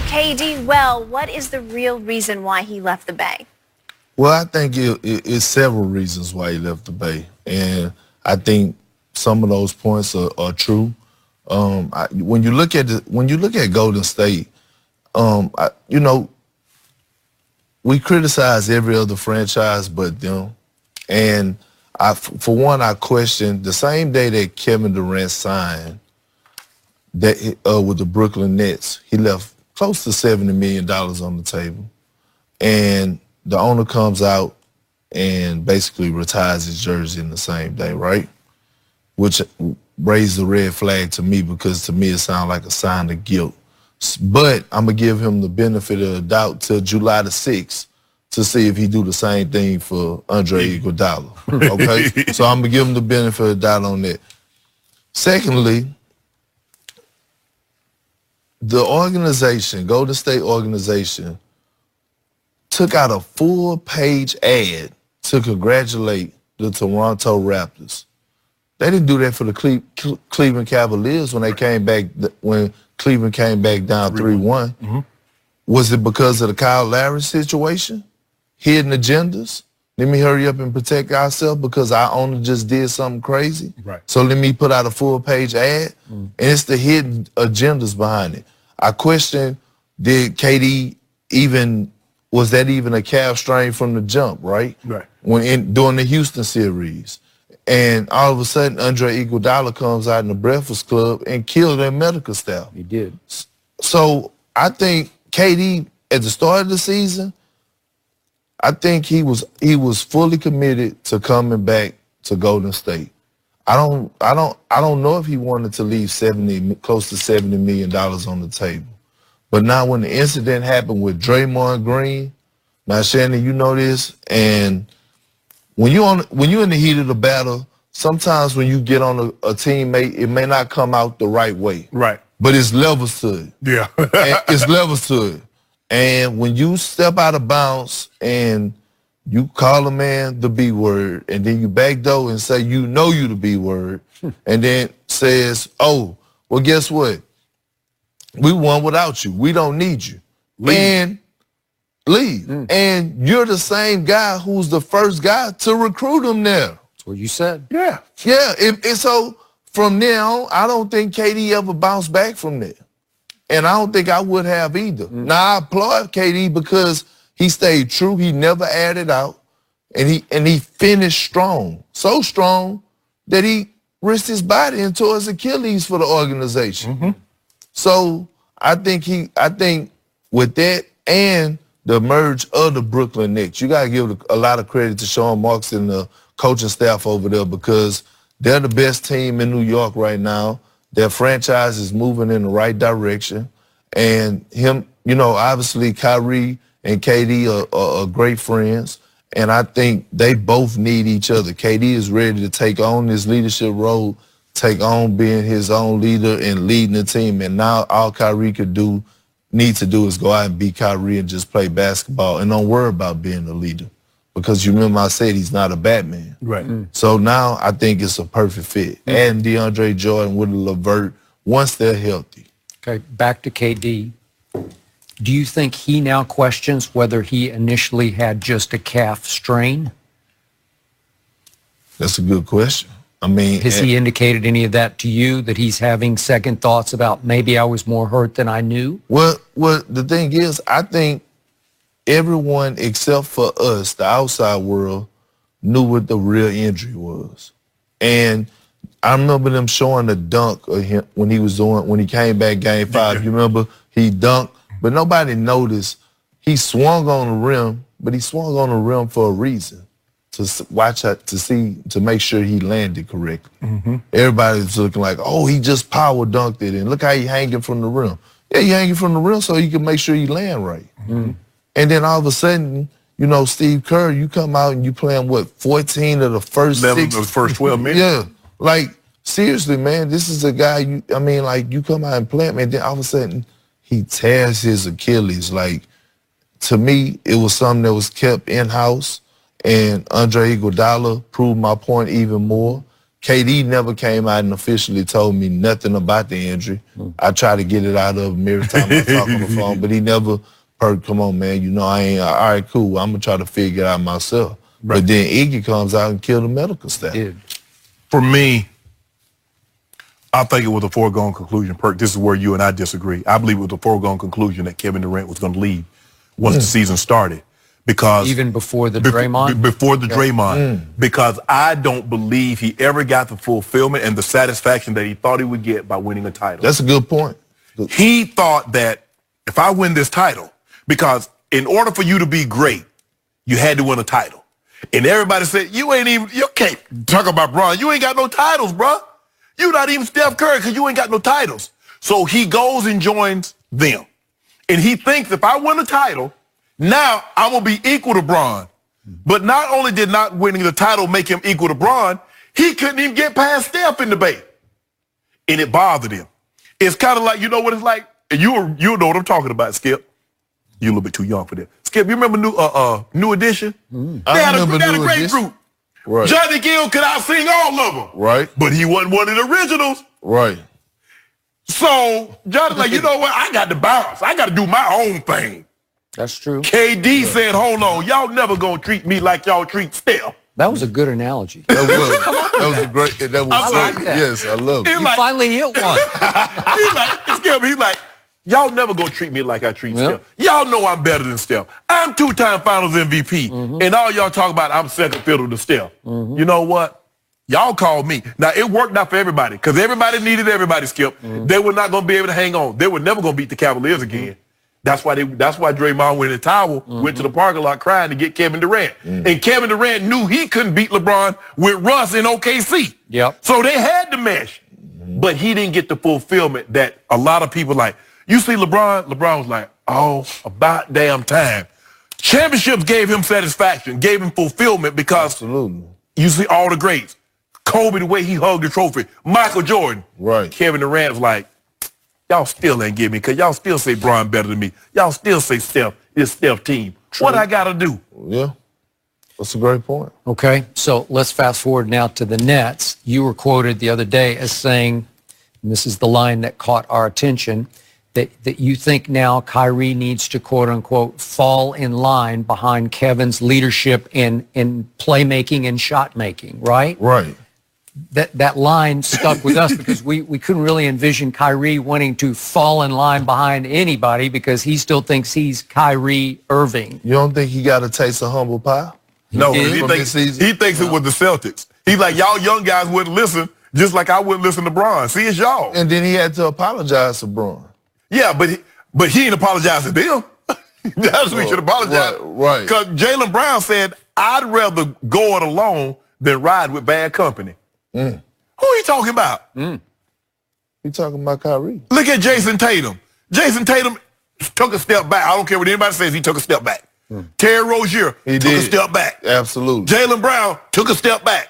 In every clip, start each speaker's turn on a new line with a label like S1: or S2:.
S1: KD well. What is the real reason why he left the Bay?
S2: Well, I think it's several reasons why he left the Bay, and I think some of those points are true. When you look at Golden State, we criticize every other franchise but them, and for one, I question the same day that Kevin Durant signed that with the Brooklyn Nets, he left close to $70 million on the table, and the owner comes out and basically retires his jersey in the same day, right? Which raised the red flag to me, because to me it sounded like a sign of guilt. But I'm going to give him the benefit of the doubt till July the 6th to see if he do the same thing for Andre Iguodala, okay? So I'm going to give him the benefit of the doubt on that. Secondly, the organization, Golden State organization, took out a full-page ad to congratulate the Toronto Raptors. They didn't do that for the Cleveland Cavaliers when Cleveland came back down 3-1.
S3: Mm-hmm.
S2: Was it because of the Kyle Lowry situation? Hidden agendas? Let me hurry up and protect ourselves because our owner just did something crazy?
S3: Right.
S2: So let me put out a full-page ad? And it's the hidden agendas behind it. I question, did KD was that even a calf strain from the jump, right?
S3: Right.
S2: During the Houston series. And all of a sudden, Andre Iguodala comes out in the Breakfast Club and killed their medical staff.
S4: He did.
S2: So I think KD, at the start of the season, I think he was fully committed to coming back to Golden State. I don't know if he wanted to leave close to $70 million on the table. But now when the incident happened with Draymond Green, now Shannon, you know this, and when you're in the heat of the battle, sometimes when you get on a teammate, it may not come out the right way.
S3: Right.
S2: But it's levels to it.
S3: Yeah.
S2: It's levels to it. And when you step out of bounds and you call a man the B word, and then you backdoor and say you know you the B word, and then says, oh, well, guess what? We won without you. We don't need you. And leave. And you're the same guy who's the first guy to recruit him there.
S4: That's what you said.
S3: Yeah.
S2: Yeah. And so from now on, I don't think KD ever bounced back from that. And I don't think I would have either. Now, I applaud KD because he stayed true. He never added out. And he finished strong. So strong that he risked his body and tore his Achilles for the organization. So I think with that and the merge of the Brooklyn Nets, you got to give a lot of credit to Sean Marks and the coaching staff over there, because they're the best team in New York right now. Their franchise is moving in the right direction. And obviously Kyrie and KD are great friends. And I think they both need each other. KD is ready to take on this leadership role, take on being his own leader and leading the team. And now all Kyrie needs to do is go out and be Kyrie and just play basketball and don't worry about being a leader. Because you remember I said he's not a Batman.
S3: Right.
S2: So now I think it's a perfect fit. And DeAndre Jordan with LeVert once they're healthy.
S4: Okay, back to KD. Do you think he now questions whether he initially had just a calf strain?
S2: That's a good question. I mean,
S4: has he indicated any of that to you, that he's having second thoughts about maybe I was more hurt than I knew?
S2: Well, the thing is, I think everyone except for us, the outside world, knew what the real injury was. And I remember them showing the dunk of him when he came back Game 5. You remember he dunked, but nobody noticed. He swung on the rim, but he swung on the rim for a reason. To make sure he landed correctly. Everybody's looking like, oh, he just power dunked it, and look how he hanging from the rim. Yeah, he hanging from the rim so he can make sure he land right. And then all of a sudden, Steve Kerr, you come out and you playing 14 of the first
S3: 11 of the first 12 minutes.
S2: Yeah, like seriously, man, this is a guy. You come out and play him, and then all of a sudden he tears his Achilles. Like, to me, it was something that was kept in house. And Andre Iguodala proved my point even more. KD never came out and officially told me nothing about the injury. I try to get it out of him every time I talk on the phone, but he never, Perk, come on, man, you know I ain't, all right, cool, I'm going to try to figure it out myself. Right. But then Iggy comes out and kills the medical staff.
S4: Dude.
S3: For me, I think it was a foregone conclusion, Perk. This is where you and I disagree. I believe it was a foregone conclusion that Kevin Durant was going to leave once the season started. Because
S4: even before the Draymond?
S3: Before the Draymond. Because I don't believe he ever got the fulfillment and the satisfaction that he thought he would get by winning a title.
S2: That's a good point.
S3: He thought that if I win this title, because in order for you to be great, you had to win a title. And everybody said, you can't talk about Bron. You ain't got no titles, bro. You not even Steph Curry because you ain't got no titles. So he goes and joins them. And he thinks if I win a title, now I'm going to be equal to Bron. But not only did not winning the title make him equal to Bron, he couldn't even get past Steph in debate. And it bothered him. It's kind of like, you know what it's like? And you know what I'm talking about, Skip. You're a little bit too young for that. Skip, you remember New Edition? They had a great group.
S2: Right.
S3: Johnny Gill could out-sing all of them.
S2: Right.
S3: But he wasn't one of the originals.
S2: Right.
S3: So Johnny's like, you know what? I got to bounce. I got to do my own thing.
S4: That's true.
S3: KD said, hold on, y'all never gonna treat me like y'all treat Steph.
S4: That was a good analogy.
S2: That was a great, that was
S3: I like
S2: that.
S3: that.
S2: Yes, I love it.
S4: You finally hit one.
S3: he's like, y'all never gonna treat me like I treat Steph. Y'all know I'm better than Steph. I'm 2-time Finals MVP. And all y'all talk about I'm second fiddle to Steph. You know what? Y'all called me. Now, it worked out for everybody because everybody needed everybody, Skip. They were not gonna be able to hang on. They were never gonna beat the Cavaliers again. That's why Draymond went in the towel, went to the parking lot crying to get Kevin Durant. And Kevin Durant knew he couldn't beat LeBron with Russ in OKC.
S4: Yep.
S3: So they had to mesh. But he didn't get the fulfillment that a lot of people like. You see LeBron was like, oh, about damn time. Championships gave him satisfaction, gave him fulfillment because
S2: Absolutely.
S3: You see all the greats. Kobe, the way he hugged the trophy. Michael Jordan.
S2: Right.
S3: Kevin Durant's like, y'all still ain't get me because y'all still say Bron better than me. Y'all still say Steph, this Steph team. True. What I got to do?
S2: Yeah, that's a great point.
S4: Okay, so let's fast forward now to the Nets. You were quoted the other day as saying, and this is the line that caught our attention, that you think now Kyrie needs to, quote unquote, fall in line behind Kevin's leadership in playmaking and shot making, right?
S2: Right.
S4: That line stuck with us because we couldn't really envision Kyrie wanting to fall in line behind anybody because he still thinks he's Kyrie Irving.
S2: You don't think he got a taste of humble pie?
S3: No, he thinks it was the Celtics. He's like, y'all young guys wouldn't listen, just like I wouldn't listen to Bron. See, it's y'all.
S2: And then he had to apologize to Bron.
S3: Yeah, but he ain't apologized to them. That's what he should apologize.
S2: Right.
S3: Because Jaylen Brown said, I'd rather go it alone than ride with bad company. Who are you talking about?
S2: He talking about Kyrie.
S3: Look at Jason Tatum. Jason Tatum took a step back. I don't care what anybody says. He took a step back. Terry Rozier took a step back.
S2: Absolutely.
S3: Jaylen Brown took a step back.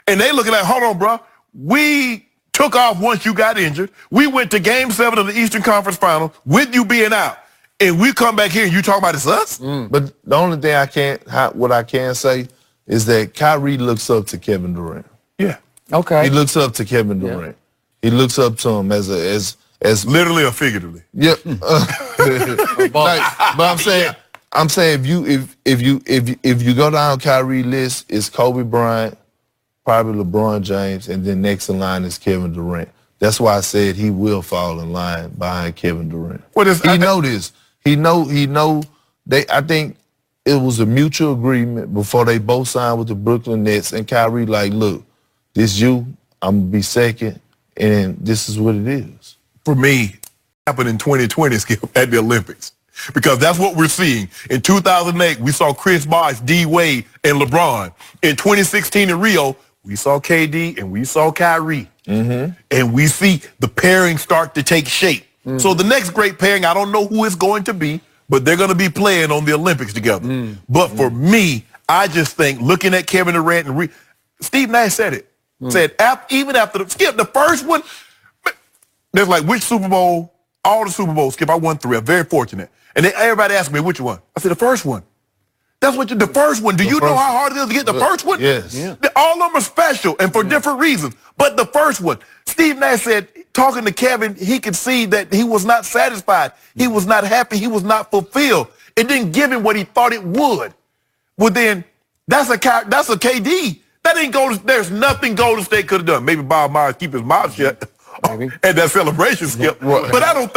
S3: And they looking like, hold on, bro. We took off once you got injured. We went to Game 7 of the Eastern Conference Final with you being out. And we come back here and you talk about it's us?
S2: But the only thing what I can say is that Kyrie looks up to Kevin Durant.
S3: Yeah.
S4: Okay.
S2: He looks up to Kevin Durant. He looks up to him as
S3: literally or figuratively.
S2: Yeah. But I'm saying if you go down Kyrie list, it's Kobe Bryant, probably LeBron James, and then next in line is Kevin Durant. That's why I said he will fall in line behind Kevin Durant. He know this. He know. I think it was a mutual agreement before they both signed with the Brooklyn Nets, and Kyrie like, look, this you, I'm gonna be second, and this is what it is.
S3: For me, it happened in 2020, Skip, at the Olympics. Because that's what we're seeing. In 2008, we saw Chris Bosh, D. Wade, and LeBron. In 2016 in Rio, we saw KD and we saw Kyrie. And we see the pairing start to take shape. So the next great pairing, I don't know who it's going to be, but they're going to be playing on the Olympics together. But for me, I just think looking at Kevin Durant and Steve Nash said it. Said even after the first one, there's like which Super Bowl, all the Super Bowls, Skip, I won 3. I'm very fortunate. And then everybody asked me which one. I said the first one. That's what the first one. Do you know how hard it is to get the first one?
S2: Yes.
S4: Yeah.
S3: All of them are special and for different reasons. But the first one, Steve Nash said, talking to Kevin, he could see that he was not satisfied. He was not happy. He was not fulfilled. It didn't give him what he thought it would. Well, then that's a KD. That ain't Golden. There's nothing Golden State could have done. Maybe Bob Myers keep his mouth shut
S4: Maybe.
S3: and that celebration skip.
S2: Right.
S3: But I don't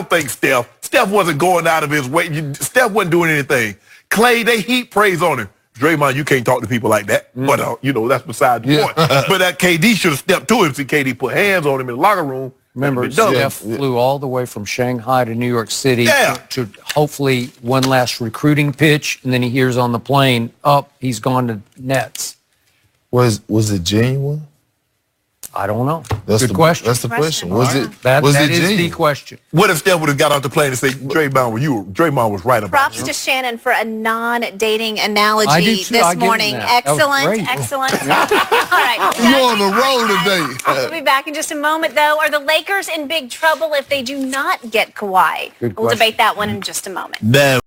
S3: think Steph wasn't going out of his way. Steph wasn't doing anything. Clay, they heap praise on him. Draymond, you can't talk to people like that. But, that's beside the point. But that KD should have stepped to him. See, KD put hands on him in the locker room.
S4: Remember, Steph flew all the way from Shanghai to New York City to hopefully one last recruiting pitch, and then he hears on the plane, he's gone to Nets.
S2: Was it genuine?
S4: I don't know.
S2: That's
S4: Good question.
S2: That's the question. Was it?
S4: That
S2: was it
S4: is
S2: genuine?
S4: the question.
S3: What if Steph would have got off the plane and said, Draymond was right about
S1: Props
S3: you?
S1: to Shannon for a non-dating analogy
S4: I do too. I
S1: this
S4: give him
S1: morning.
S4: that. That was
S1: Excellent,
S4: great.
S1: excellent. All right.
S2: You on the road today.
S1: We'll be back in just a moment, though. Are the Lakers in big trouble if they do not get Kawhi?
S4: Good
S1: We'll
S4: question.
S1: debate that one in just a moment.
S3: No.